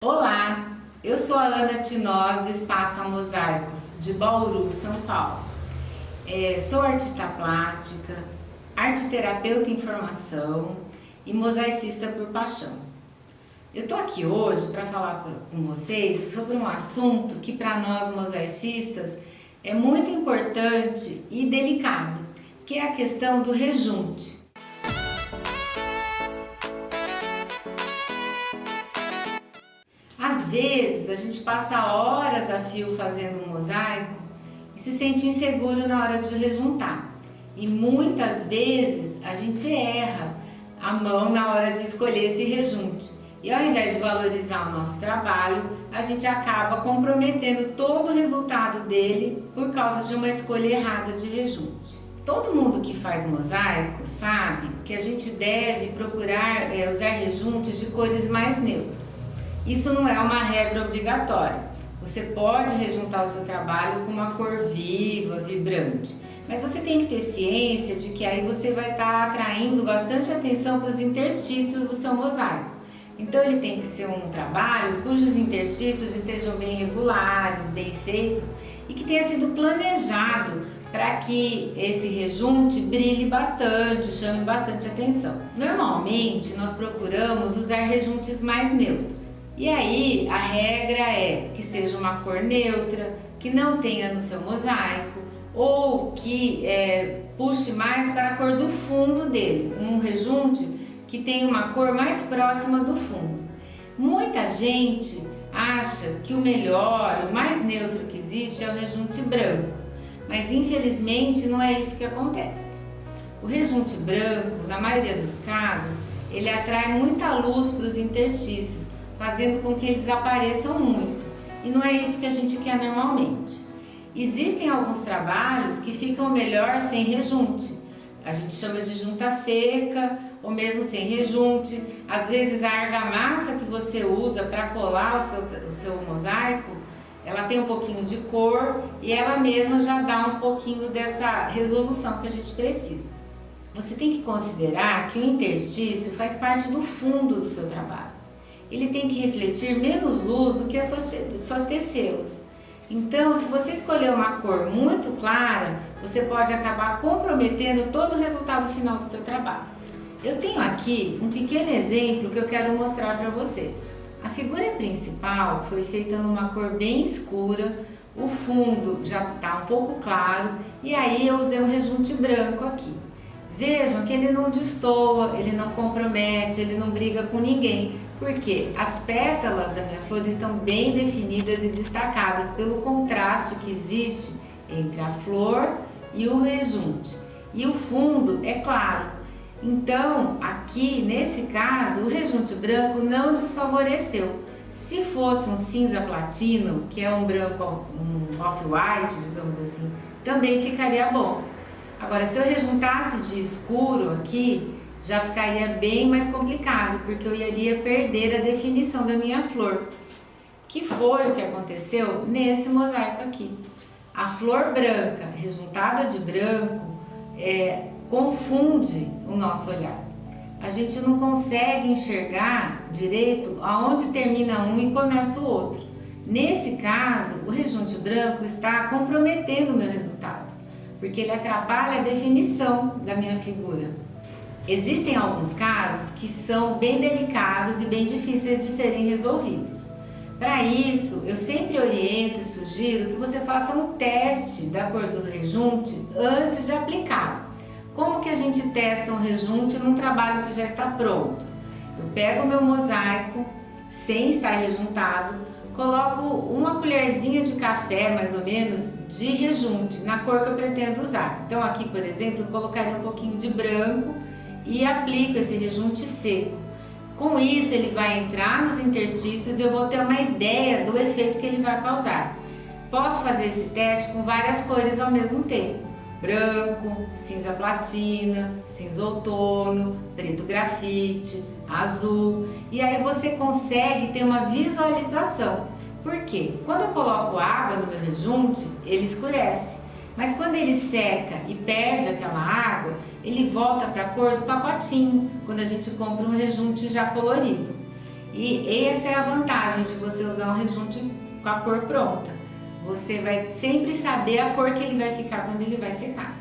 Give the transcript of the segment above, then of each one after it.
Olá, eu sou a Ana Tinoz do Espaço a Mosaicos, de Bauru, São Paulo. Sou artista plástica, arteterapeuta em formação e mosaicista por paixão. Eu estou aqui hoje para falar com vocês sobre um assunto que para nós mosaicistas é muito importante e delicado, que é a questão do rejunte. Às vezes a gente passa horas a fio fazendo um mosaico e se sente inseguro na hora de rejuntar. E muitas vezes a gente erra a mão na hora de escolher esse rejunte. E ao invés de valorizar o nosso trabalho, a gente acaba comprometendo todo o resultado dele por causa de uma escolha errada de rejunte. Todo mundo que faz mosaico sabe que a gente deve procurar usar rejuntes de cores mais neutras. Isso não é uma regra obrigatória. Você pode rejuntar o seu trabalho com uma cor viva, vibrante, mas você tem que ter ciência de que aí você vai estar atraindo bastante atenção para os interstícios do seu mosaico. Então ele tem que ser um trabalho cujos interstícios estejam bem regulares, bem feitos e que tenha sido planejado para que esse rejunte brilhe bastante, chame bastante atenção. Normalmente nós procuramos usar rejuntes mais neutros. E aí a regra é que seja uma cor neutra, que não tenha no seu mosaico ou que puxe mais para a cor do fundo dele, um rejunte que tenha uma cor mais próxima do fundo. Muita gente acha que o melhor, o mais neutro que existe é o rejunte branco, mas infelizmente não é isso que acontece. O rejunte branco, na maioria dos casos, ele atrai muita luz para os interstícios, fazendo com que eles apareçam muito. E não é isso que a gente quer normalmente. Existem alguns trabalhos que ficam melhor sem rejunte. A gente chama de junta seca ou mesmo sem rejunte. Às vezes a argamassa que você usa para colar o seu mosaico, ela tem um pouquinho de cor e ela mesma já dá um pouquinho dessa resolução que a gente precisa. Você tem que considerar que o interstício faz parte do fundo do seu trabalho. Ele tem que refletir menos luz do que as suas tecelas. Então, se você escolher uma cor muito clara, você pode acabar comprometendo todo o resultado final do seu trabalho. Eu tenho aqui um pequeno exemplo que eu quero mostrar para vocês. A figura principal foi feita numa cor bem escura, o fundo já está um pouco claro e aí eu usei um rejunte branco aqui. Vejam que ele não destoa, ele não compromete, ele não briga com ninguém, porque as pétalas da minha flor estão bem definidas e destacadas pelo contraste que existe entre a flor e o rejunte. E o fundo é claro. Então, aqui nesse caso, o rejunte branco não desfavoreceu. Se fosse um cinza platino, que é um branco, um off-white, digamos assim, também ficaria bom. Agora, se eu rejuntasse de escuro aqui, já ficaria bem mais complicado, porque eu iria perder a definição da minha flor. Que foi o que aconteceu nesse mosaico aqui. A flor branca, rejuntada de branco, confunde o nosso olhar. A gente não consegue enxergar direito aonde termina um e começa o outro. Nesse caso, o rejunte branco está comprometendo o meu resultado, porque ele atrapalha a definição da minha figura. Existem alguns casos que são bem delicados e bem difíceis de serem resolvidos. Para isso, eu sempre oriento e sugiro que você faça um teste da cor do rejunte antes de aplicá-lo. Como que a gente testa um rejunte num trabalho que já está pronto? Eu pego o meu mosaico, sem estar rejuntado, coloco uma colherzinha de café, mais ou menos, de rejunte, na cor que eu pretendo usar. Então aqui, por exemplo, eu colocaria um pouquinho de branco e aplico esse rejunte seco. Com isso, ele vai entrar nos interstícios e eu vou ter uma ideia do efeito que ele vai causar. Posso fazer esse teste com várias cores ao mesmo tempo. Branco, cinza platina, cinza outono, preto grafite, azul. E aí você consegue ter uma visualização. Por quê? Quando eu coloco água no meu rejunte, ele escurece. Mas quando ele seca e perde aquela água, ele volta para a cor do pacotinho, quando a gente compra um rejunte já colorido. E essa é a vantagem de você usar um rejunte com a cor pronta. Você vai sempre saber a cor que ele vai ficar quando ele vai secar.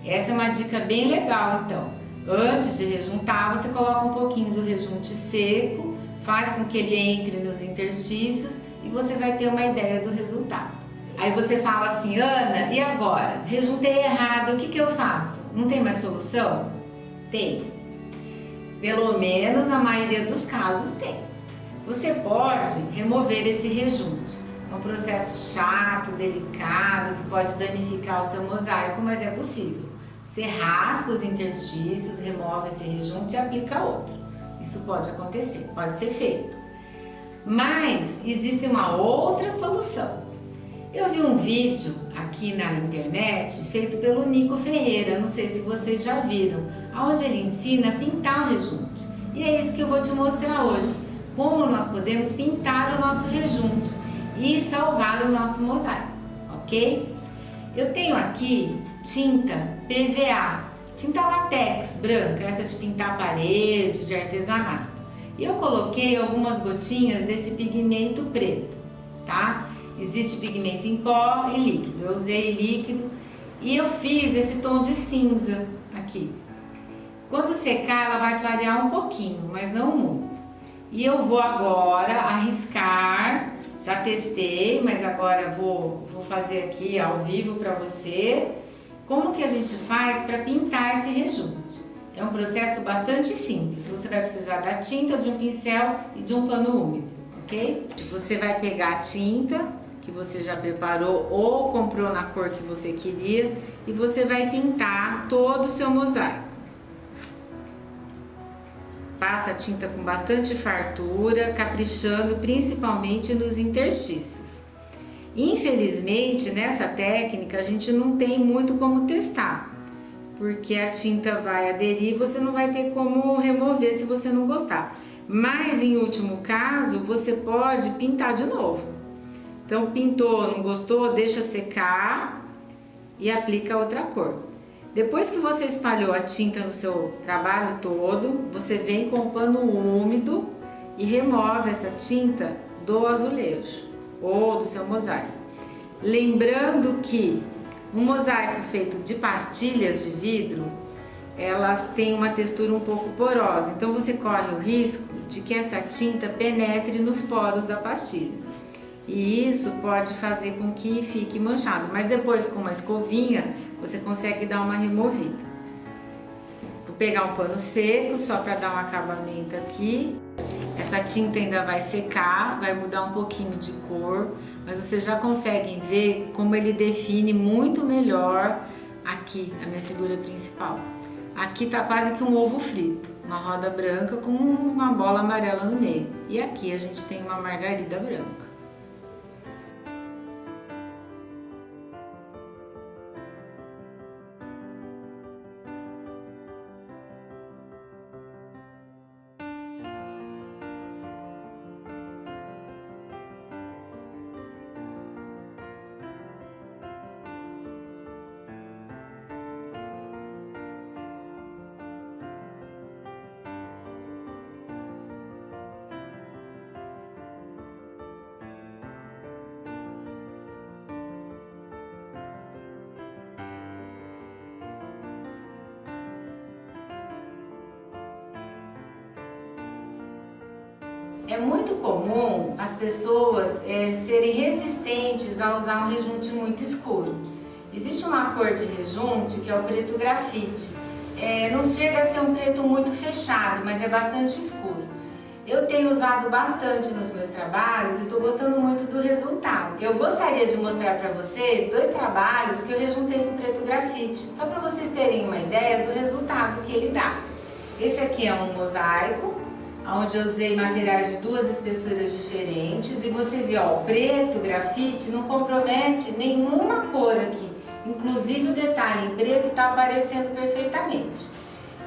Essa é uma dica bem legal, então. Antes de rejuntar, você coloca um pouquinho do rejunte seco, faz com que ele entre nos interstícios e você vai ter uma ideia do resultado. Aí você fala assim, Ana, e agora? Rejuntei errado, o que eu faço? Não tem mais solução? Tem. Pelo menos na maioria dos casos tem. Você pode remover esse rejunte. É um processo chato, delicado, que pode danificar o seu mosaico, mas é possível. Você raspa os interstícios, remove esse rejunte e aplica outro. Isso pode acontecer, pode ser feito. Mas existe uma outra solução. Eu vi um vídeo aqui na internet feito pelo Nico Ferreira, não sei se vocês já viram, onde ele ensina a pintar o rejunte. E é isso que eu vou te mostrar hoje, como nós podemos pintar o nosso rejunte e salvar o nosso mosaico, ok? Eu tenho aqui tinta PVA, tinta látex branca, essa de pintar parede, de artesanato. E eu coloquei algumas gotinhas desse pigmento preto, tá? Existe pigmento em pó e líquido, eu usei líquido e eu fiz esse tom de cinza aqui. Quando secar ela vai clarear um pouquinho, mas não muito. E eu vou agora arriscar, já testei, mas agora vou fazer aqui ao vivo para você, como que a gente faz para pintar esse rejunte. É um processo bastante simples, você vai precisar da tinta, de um pincel e de um pano úmido, ok? Você vai pegar a tinta que você já preparou ou comprou na cor que você queria e você vai pintar todo o seu mosaico. Passa a tinta com bastante fartura, caprichando principalmente nos interstícios. Infelizmente, nessa técnica a gente não tem muito como testar, porque a tinta vai aderir e você não vai ter como remover se você não gostar. Mas em último caso, você pode pintar de novo. Então pintou, não gostou, deixa secar e aplica outra cor. Depois que você espalhou a tinta no seu trabalho todo, você vem com o pano úmido e remove essa tinta do azulejo ou do seu mosaico. Lembrando que um mosaico feito de pastilhas de vidro, elas têm uma textura um pouco porosa, então você corre o risco de que essa tinta penetre nos poros da pastilha. E isso pode fazer com que fique manchado, mas depois com uma escovinha você consegue dar uma removida. Vou pegar um pano seco só para dar um acabamento aqui. Essa tinta ainda vai secar, vai mudar um pouquinho de cor, mas vocês já conseguem ver como ele define muito melhor aqui a minha figura principal. Aqui tá quase que um ovo frito, uma roda branca com uma bola amarela no meio. E aqui a gente tem uma margarida branca. É muito comum as pessoas serem resistentes a usar um rejunte muito escuro. Existe uma cor de rejunte que é o preto grafite. Não chega a ser um preto muito fechado, mas é bastante escuro. Eu tenho usado bastante nos meus trabalhos e estou gostando muito do resultado. Eu gostaria de mostrar para vocês 2 trabalhos que eu rejuntei com preto grafite, só para vocês terem uma ideia do resultado que ele dá. Esse aqui é um mosaico, onde eu usei materiais de 2 espessuras diferentes e você vê, ó, o preto grafite não compromete nenhuma cor aqui, inclusive o detalhe em preto está aparecendo perfeitamente.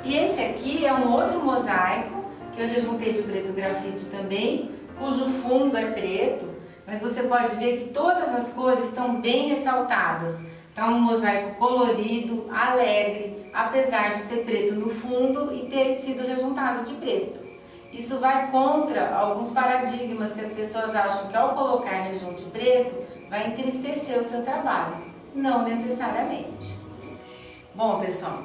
E esse aqui é um outro mosaico que eu rejuntei de preto grafite também, cujo fundo é preto, mas você pode ver que todas as cores estão bem ressaltadas. Tá um mosaico colorido, alegre, apesar de ter preto no fundo e ter sido rejuntado de preto. Isso vai contra alguns paradigmas que as pessoas acham que ao colocar rejunte preto vai entristecer o seu trabalho. Não necessariamente. Bom, pessoal,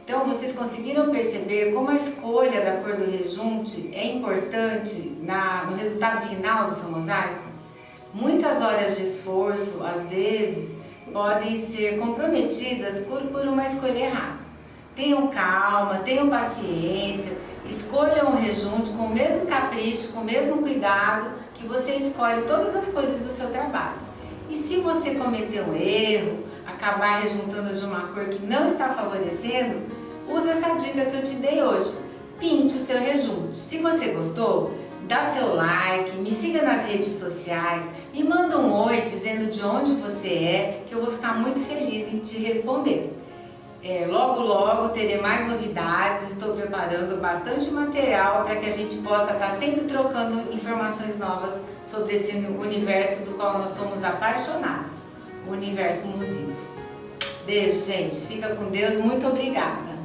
então vocês conseguiram perceber como a escolha da cor do rejunte é importante no resultado final do seu mosaico? Muitas horas de esforço, às vezes, podem ser comprometidas por uma escolha errada. Tenham calma, tenham paciência, escolham o rejunte com o mesmo capricho, com o mesmo cuidado que você escolhe todas as cores do seu trabalho. E se você cometer um erro, acabar rejuntando de uma cor que não está favorecendo, use essa dica que eu te dei hoje. Pinte o seu rejunte. Se você gostou, dá seu like, me siga nas redes sociais, me manda um oi dizendo de onde você é, que eu vou ficar muito feliz em te responder. Logo, logo terei mais novidades, estou preparando bastante material para que a gente possa estar sempre trocando informações novas sobre esse universo do qual nós somos apaixonados, o universo musivo. Beijo, gente. Fica com Deus. Muito obrigada.